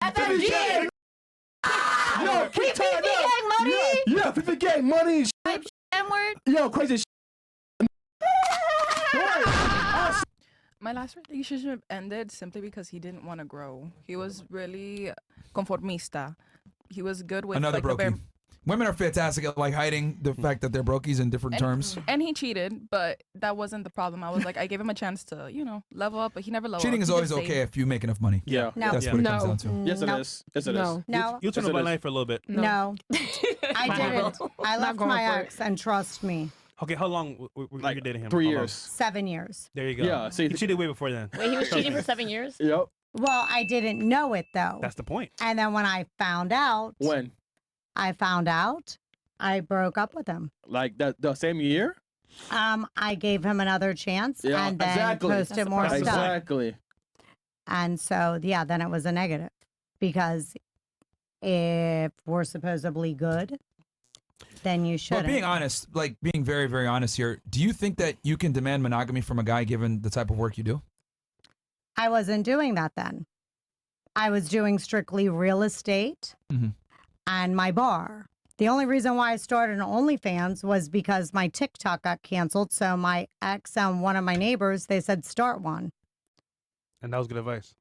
FFG. Yo, keep turning up. Gang money. Yeah, FFG gang money. N-word. Yo, crazy. My last relationship ended simply because he didn't want to grow. He was really conformista. He was good with Another like, brokey. Women are fantastic at like hiding the fact that they're brokies in different terms. And he cheated, but that wasn't the problem. I was like, I gave him a chance to, level up, but he never leveled Cheating up. is always okay if you make enough money. Yeah. No. That's what it comes down to. Yes, it is. Yes, it is. No. You turn a blind eye for a little bit. No. I didn't. I left my ex, and trust me. Okay, how long were you dating him? 3 How years. 7 years. There you go. Yeah, see, you cheated way before then. Wait, he was cheating for 7 years? Yep. Well, I didn't know it though. That's the point. And then when I found out, I broke up with him. Like the same year? I gave him another chance Yeah, and then exactly. posted more stuff. Exactly. And so, yeah, then it was a negative because if we're supposedly good, then you shouldn't. But being honest, like being very, very honest here, do you think that you can demand monogamy from a guy given the type of work you do? I wasn't doing that then. I was doing strictly real estate and my bar. The only reason why I started an OnlyFans was because my TikTok got canceled. So my ex and one of my neighbors, they said, start one. And that was good advice.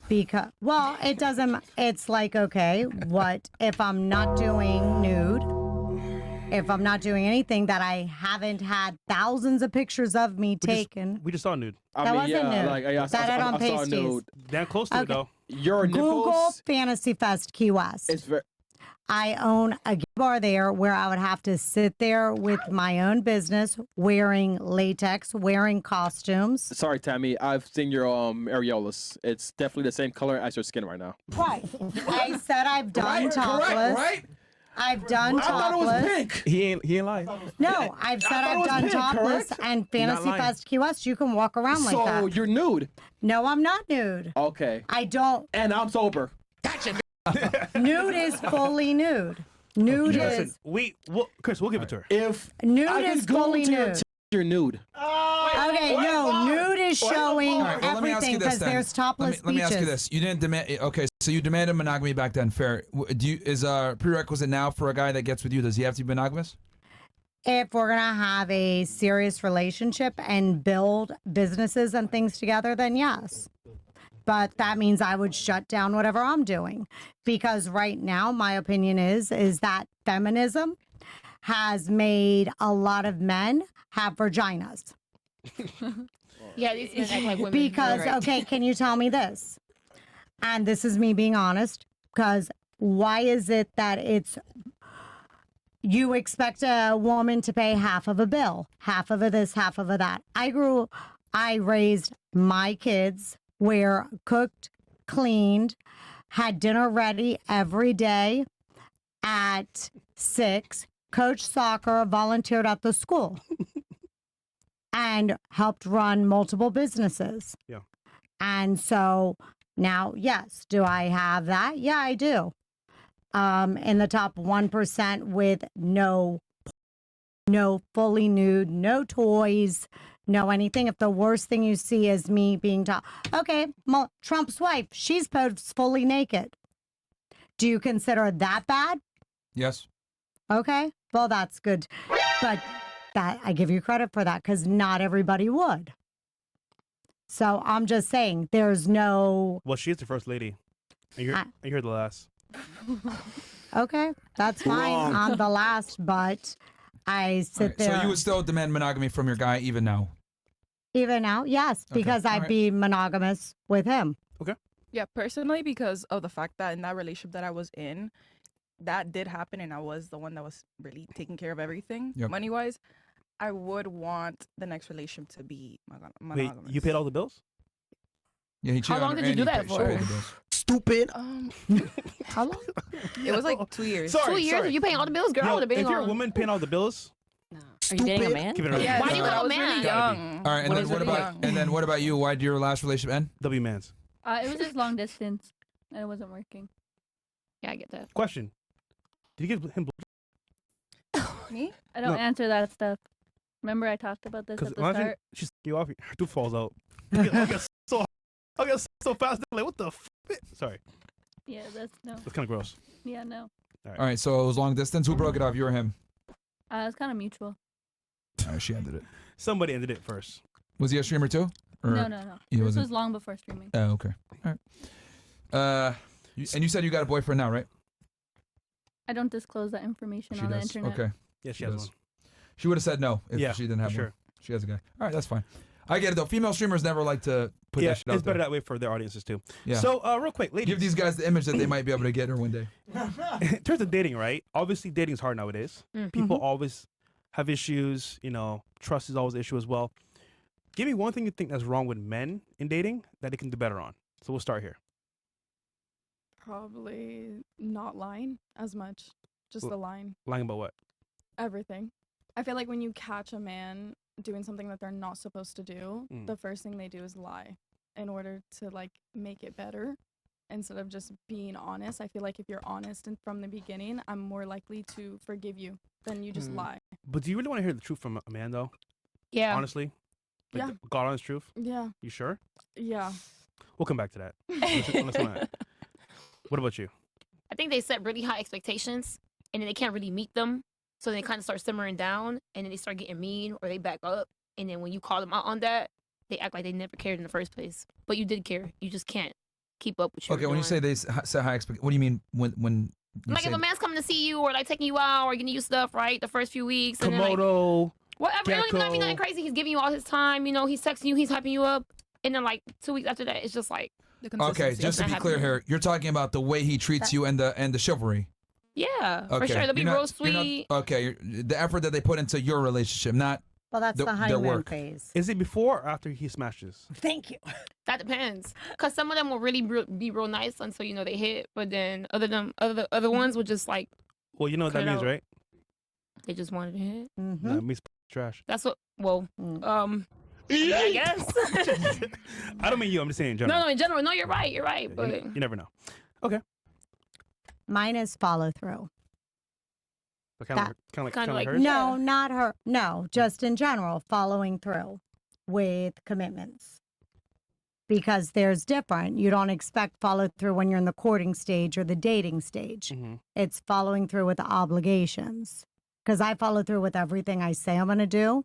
Because, well, it doesn't, it's like, okay, what if I'm not doing nude? If I'm not doing anything that I haven't had thousands of pictures of me taken. We just saw nude. That wasn't nude. That had on pasties. Damn close to it though. Your Google nipples. Fantasy Fest Key West. It's very. I own a bar there where I would have to sit there with my own business, wearing latex, wearing costumes. Sorry, Tammy. I've seen your areolas. It's definitely the same color as your skin right now. Right. I said I've done topless. Correct, right? I've done topless. I thought it was pink. He ain't lying. No, I've said I've done pink, topless correct? and Fantasy lying. Fest Key West. You can walk around like that. So you're nude. No, I'm not nude. Okay. I don't. And I'm sober. Nude is fully nude. Nude Listen, is. Chris, we'll give it to her. If Nude I can is go fully to your nude. you're nude. Okay, no, nude is showing All right, well, let me ask you everything this because then. there's topless Let me ask you beaches. this: you didn't demand. Okay, so you demanded monogamy back then. Fair. Is a prerequisite now for a guy that gets with you? Does he have to be monogamous? If we're gonna have a serious relationship and build businesses and things together, then yes. But that means I would shut down whatever I'm doing. Because right now, my opinion is that feminism has made a lot of men have vaginas. Yeah, these men act like women. Because, okay, can you tell me this? And this is me being honest, because why is it that you expect a woman to pay half of a bill, half of a this, half of a that? I raised my kids where cooked, cleaned, had dinner ready every day at 6, coached soccer, volunteered at the school, and helped run multiple businesses. Yeah. And so now, yes, do I have that? Yeah, I do. In the top 1% with no fully nude, no toys, no anything. If the worst thing you see is me being okay, Trump's wife, she's posed fully naked. Do you consider that bad? Yes. Okay, well, that's good. But that I give you credit for that because not everybody would. So I'm just saying there's no. Well, she's the first lady. And you're the last. Okay, that's fine. I'm the last, but I sit there. So you would still demand monogamy from your guy even now? Even now, yes, because I'd be monogamous with him. Okay. Yeah, personally, because of the fact that in that relationship that I was in, that did happen, and I was the one that was really taking care of everything, money-wise. I would want the next relationship to be monogamous. Wait, you paid all the bills? Yeah, he cheated. How long did you do that for? Stupid. How long? It was like 2 years. 2 years? Are you paying all the bills? Girl, I would have been if you're a on. woman paying all the bills, Are you dating a man? give it a Yeah, Why do you I have a was man? really young. All right, and then what about what about you? Why did your last relationship end? W man's. It was just long distance, and it wasn't working. Yeah, I get that. Question. Did you give him Me? I don't No. answer that stuff. Remember I talked about this because at the start? she's you off, her tooth falls out. I get so fast. Like what the? Sorry. Yeah, that's no. That's kind of gross. Yeah, no. All right, so it was long distance. Who broke it off? You or him? It's kind of mutual. All right, she ended it. Somebody ended it first. Was he a streamer too? Or No. He This wasn't? was long before streaming. Oh, okay. All right. And you said you got a boyfriend now, right? I don't disclose that information on the internet. Okay. Yeah, she has one. She would have said no if Yeah, she didn't have for one. sure. She has a guy. All right, that's fine. I get it though. Female streamers never like to put Yeah, that shit out it's better there. that way for their audiences too. Yeah. So, real quick, ladies. Give these guys the image that they might be able to get her one day. In terms of dating, right? Obviously, dating is hard nowadays. People always have issues. You know, trust is always an issue as well. Give me one thing you think that's wrong with men in dating that they can do better on. So we'll start here. Probably not lying as much. Just the line. Lying about what? Everything. I feel like when you catch a man doing something that they're not supposed to do, the first thing they do is lie in order to like make it better instead of just being honest. I feel like if you're honest and from the beginning, I'm more likely to forgive you than you just lie. But do you really want to hear the truth from a man, though? Yeah. Honestly? Like Yeah. God honest truth? Yeah. You sure? Yeah. We'll come back to that. Let's go on. What about you? I think they set really high expectations and then they can't really meet them. So they kind of start simmering down and then they start getting mean or they back up. And then when you call them out on that, they act like they never cared in the first place. But you did care. You just can't keep up with your Okay, when you say they set high expectations, what do you mean when you like say if a man's coming to see you or like taking you out or getting you stuff, right? The first few weeks. And then, like, Komodo. whatever. It don't even gotta be Gecko. nothing crazy. He's giving you all his time. You know, he's texting you. He's hyping you up. And then like 2 weeks after that, it's just like. Okay, just to be clear here, you're talking about the way he treats you and the chivalry. Yeah, Okay. for sure. They'll be You're not- real you're not- sweet. okay, the effort that they put into your relationship, not Well, that's the their honeymoon work. phase. Is it before or after he smashes? Thank you. That depends. Because some of them will really be real nice until, you know, they hit. But then other ones would just like, Well, you know what that Cut means, out. right? they just wanted to hit. Mm-hmm. That means trash. That's what, well, Mm. I guess. I don't mean you. I'm just saying in general. No, in general. No, you're right. You're right. But You never know. Okay. Mine is follow through. But kind of like hers? No, not her. No, just in general, following through with commitments. Because there's different. You don't expect follow through when you're in the courting stage or the dating stage. Mm-hmm. It's following through with the obligations. Because I follow through with everything I say I'm going to do,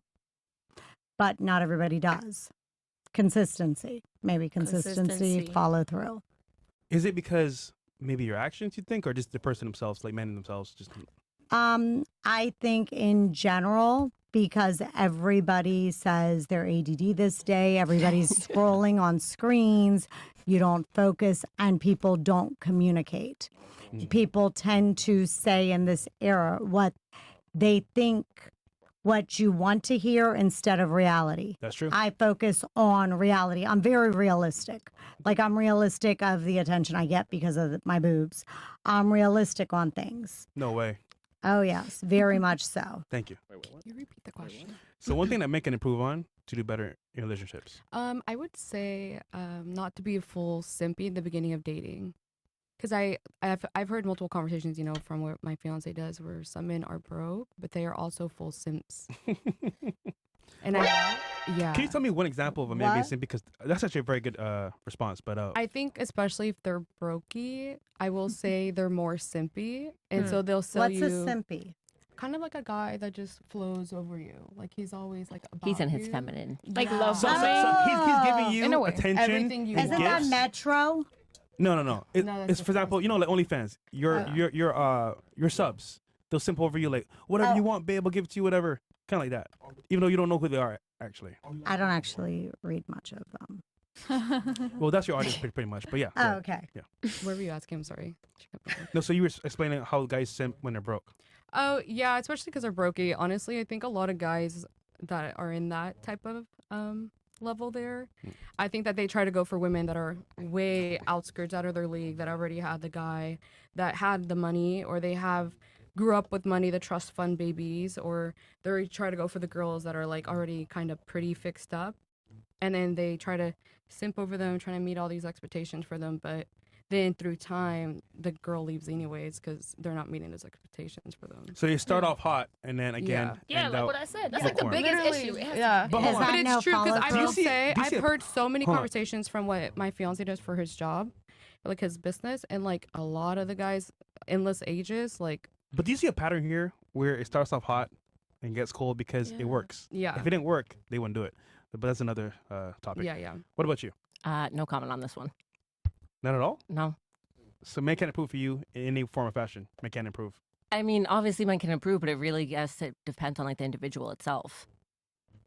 but not everybody does. Consistency. Maybe consistency. Follow through. Is it because maybe your actions, you think, or just the person themselves, like men themselves? Just I think in general, because everybody says they're ADD this day, everybody's scrolling on screens, you don't focus, and people don't communicate. People tend to say in this era what they think, what you want to hear instead of reality. That's true. I focus on reality. I'm very realistic. Like I'm realistic of the attention I get because of my boobs. I'm realistic on things. No way. Oh, yes, very much so. Thank you. Can you repeat the question? So one thing that men can improve on to do better in relationships. I would say not to be a full simpy in the beginning of dating. Because I've heard multiple conversations, you know, from what my fiance does, where some men are broke, but they are also full simps. And yeah. Can you tell me one example of a man being What? simp? Because that's actually a very good response. But I think especially if they're brokey, I will say they're more simpy. And so they'll sell What's you. a simpy? Kind of like a guy that just flows over you. Like he's always like about he's in his you. feminine. Yeah. Like love so bombing. he's giving you In a way. attention, Everything you Isn't want. that gifts. Metro? No. No, It's that's for example, you know, like OnlyFans. Your subs, they'll simp over you like whatever you want, babe. I'll give it to you, whatever. Kind of like that. Even though you don't know who they are, actually. I don't actually read much of them. Well, that's your audience pretty much. But yeah. Oh, okay. Where were you asking? I'm sorry. No, so you were explaining how guys simp when they're broke. Oh, yeah, especially because they're brokey. Honestly, I think a lot of guys that are in that type of level there, I think that they try to go for women that are way outskirts out of their league, that already had the guy, that had the money, or they grew up with money, the trust fund babies, or they try to go for the girls that are like already kind of pretty fixed up. And then they try to simp over them, trying to meet all these expectations for them. But then through time, the girl leaves anyways because they're not meeting those expectations for them. So you start off hot, and then again, Yeah, end like out what I said. That's like the lukewarm. biggest Literally, issue. It has yeah. But hold on. Is that But it's no true because I follow-through? will say Do you see I've a- heard so many hold on. conversations from what my fiance does for his job, like his business, and like a lot of the guys endless ages, like. But do you see a pattern here where it starts off hot and gets cold because it works? Yeah. If it didn't work, they wouldn't do it. But that's another topic. Yeah. What about you? No comment on this one. Not at all? No. So men can improve for you in any form of fashion. Men can improve. I mean, obviously men can improve, but it really, yes, it depends on like the individual itself.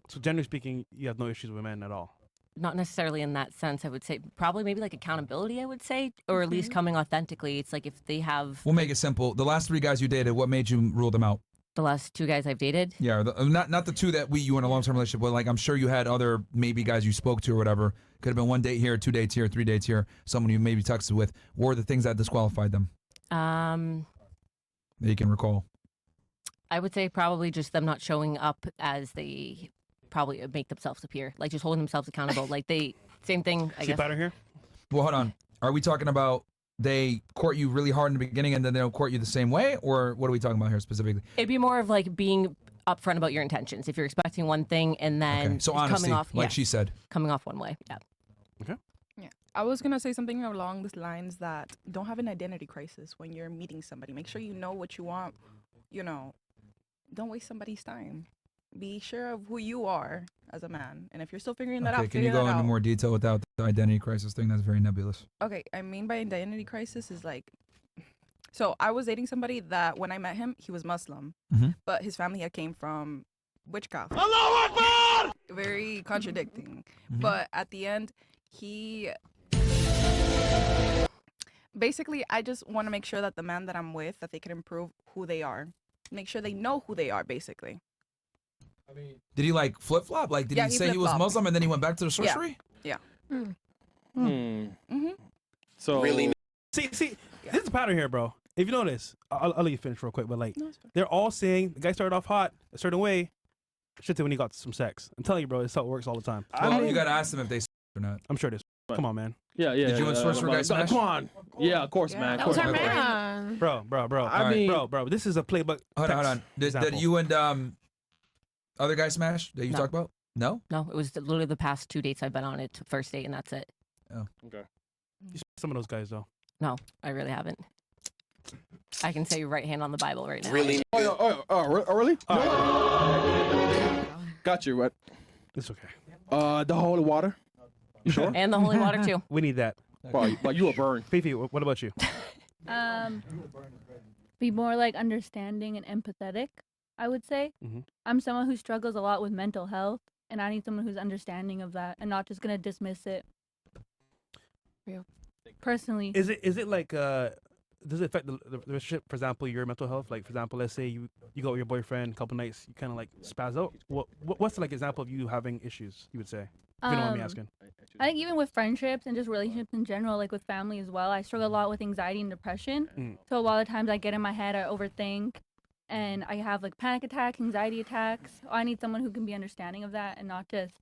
So generally speaking, you have no issues with men at all? Not necessarily in that sense, I would say. Probably maybe like accountability, I would say, or at least coming authentically. It's like if they have... We'll make it simple. The last 3 guys you dated, what made you rule them out? The last 2 guys I've dated? Yeah, not the 2 that you in a long-term relationship with. Like, I'm sure you had other maybe guys you spoke to or whatever. Could have been 1 date here, 2 dates here, 3 dates here. Someone you maybe texted with. What were the things that disqualified them? That you can recall. I would say probably just them not showing up as they probably make themselves appear. Like just holding themselves accountable. Like same thing, I guess. pattern here? Well, hold on. Are we talking about they court you really hard in the beginning and then they don't court you the same way? Or what are we talking about here specifically? It'd be more of like being upfront about your intentions. If you're expecting one thing and then so honesty, coming off, like she said. Coming off one way, yeah. Okay. Yeah. I was going to say something along the lines that don't have an identity crisis when you're meeting somebody. Make sure you know what you want. You know, don't waste somebody's time. Be sure of who you are as a man. And if you're still figuring that out, Can you go into more detail without the identity crisis thing? That's very nebulous. Okay, I mean by identity crisis is like, so I was dating somebody that when I met him, he was Muslim, but his family had came from witchcraft. Allahu Akbar! Very contradicting. But at the end, basically, I just want to make sure that the man that I'm with, that they can improve who they are. Make sure they know who they are, basically. Did he like flip flop? Like, did he say he was Muslim and then he went back to the sorcery? Yeah. So really, see, this is a pattern here, bro. If you notice, I'll let you finish real quick. But like, they're all saying the guy started off hot a certain way. Shit, when he got some sex. I'm telling you, bro, it's how it works all the time. Well, you gotta ask them if they or not. I'm sure it is. Come on, man. Yeah. Did you and Sorcerer guys smash? Come on. Yeah, of course, man. That was her man. Bro. I mean, bro. This is a playbook. Hold on. Did you and other guys smash that you No. talked about? No. No, it was literally the past 2 dates I've been on. It first date and that's it. Oh. Okay. Some of those guys though. No, I really haven't. I can say right hand on the Bible right now. Really? Really? Got you. What? It's okay. The holy water. You sure? And the holy water too. We need that. Well, you a burn. Fifi, what about you? Be more like understanding and empathetic, I would say. I'm someone who struggles a lot with mental health, and I need someone who's understanding of that and not just gonna dismiss it. Real. Personally. Is it like does it affect the relationship? For example, your mental health. Like for example, let's say you go with your boyfriend a couple nights, you kind of like spaz out. What's like example of you having issues? You would say. If you don't mind me asking. I think even with friendships and just relationships in general, like with family as well, I struggle a lot with anxiety and depression. So a lot of times I get in my head, I overthink, and I have like panic attacks, anxiety attacks. I need someone who can be understanding of that and not just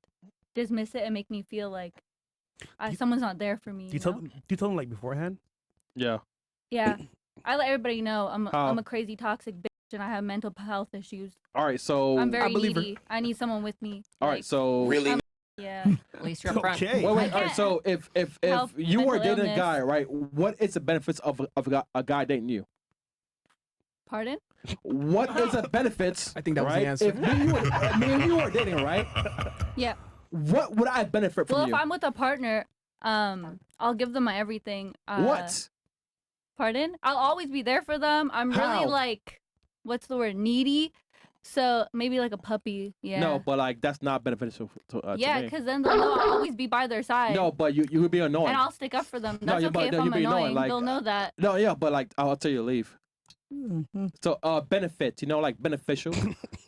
dismiss it and make me feel like someone's not there for me. Do you tell them like beforehand? Yeah. Yeah, I let everybody know I'm a crazy toxic bitch and I have mental health issues. All right, so I'm very needy. I need someone with me. All right, so really. Yeah. At least you're upfront. Okay. Wait. All right. So if you were dating a guy, right? What is the benefits of a guy dating you? Pardon? What is the benefits? I think that was right? the answer. If me and you were dating, right? Yeah. What would I benefit from Well, you? if I'm with a partner, I'll give them my everything. What? Pardon? I'll always be there for them. I'm How? really like, what's the word? Needy. So maybe like a puppy. Yeah. No, but like that's not beneficial to yeah, me. because then they'll know I'll always be by their side. No, but you would be annoying. And I'll stick up for them. No, That's okay if I'm you'd be annoying. like, They'll know that. No, yeah, but like I'll tell you to leave. So benefit, like beneficial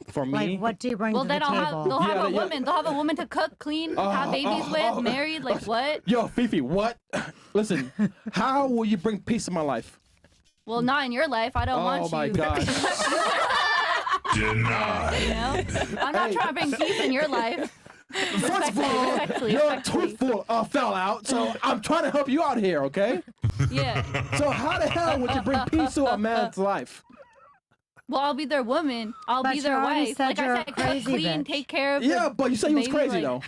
for me. Like, what do you bring Well, to then the table? they'll have a woman. They'll have a woman to cook, clean, have babies with, married. Like what? Yo, Fifi, what? Listen, how will you bring peace in my life? Well, not in your life. I don't want you. Oh my God. Denied. I'm not trying to bring peace in your life. First of all, your truthful fell out, so I'm trying to help you out here, okay? Yeah. So how the hell would you bring peace to a man's life? Well, I'll be their woman. I'll But be their you already wife. said Like you're I a said, cook, crazy clean, bitch. take care of. Yeah, the but you said you was baby, crazy like- though.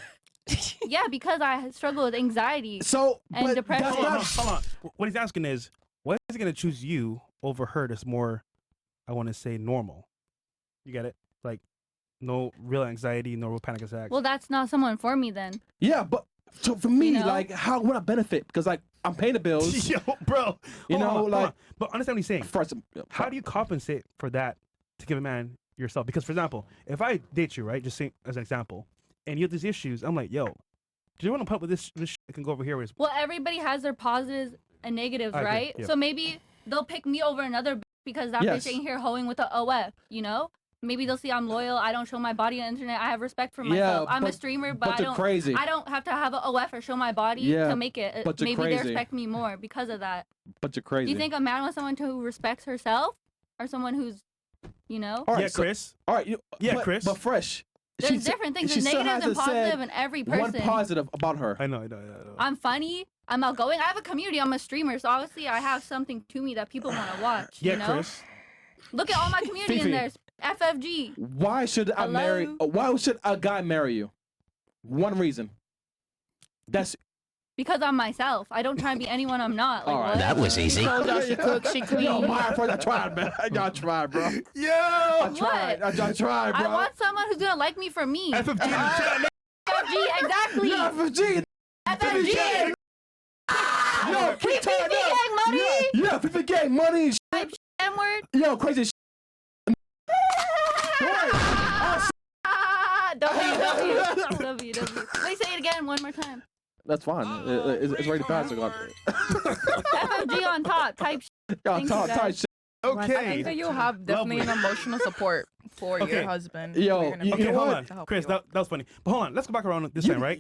Yeah, because I struggle with anxiety So, and but depression. that's Hold on. What he's asking is, why is he gonna choose you over her? That's more, I want to say, normal. You get it? Like, no real anxiety, no real panic attacks. Well, that's not someone for me then. Yeah, but so for me, You know? like, how would I benefit? Because like I'm paying the bills. Yo, bro. You know, Hold on. like, But understand what he's saying. first, How do you compensate for that to give a man yourself? Because, for example, if I date you, right, just saying as an example, and you have these issues, I'm like, yo, do you want to put up with this shit? I can go over here with this. Well, everybody has their positives and negatives, I agree, right? yeah. So maybe they'll pick me over another because that Yes. bitch ain't here hoeing with the OF, you know? Maybe they'll see I'm loyal. I don't show my body on the internet. I have respect for myself. I'm a streamer, but you're crazy. I don't have to have an OF or show my body Yeah, to make it. but you're Maybe they crazy. respect me more because of that. But you're crazy. Do you think a man wants someone who respects herself or someone who's, you know? All right, Yeah, so- Chris. All right, Yeah, Chris. But fresh. There's different things. she There's still negatives and hasn't said positive in every person. One positive about her. I know. I'm funny. I'm outgoing. I have a community. I'm a streamer, so obviously I have something to me that people want to watch. Yeah, you know? Chris. Look at all my community Fifi. in there. FFG. Why should I Hello? marry? Why should a guy marry you? One reason. That's Because I'm myself. I don't try and be anyone I'm not. Like, All right. what? That was easy. Told y'all she cook, she clean. Yo, my first, I tried, man. I tried, bro. Yo. I tried. I tried, bro. I want someone who's gonna like me for me. FFG. FFG, exactly. Yeah, FFG. FFG. Yo, We keep turning FFG up. gang money. Yeah, people gang money. And shit. Type N-word. Yo, crazy. Shit. W. Wait, say it again one more time. That's fine. It's ready to pass. FFG on top. Type Yo, Thank you, tight guys. shit. I Okay. think that you have definitely Lovely. an emotional support for Okay. your husband. Yo, You're gonna you be Okay, know hold what? on. to help Chris, you out. that was funny. But hold on. Let's go back around this time, right?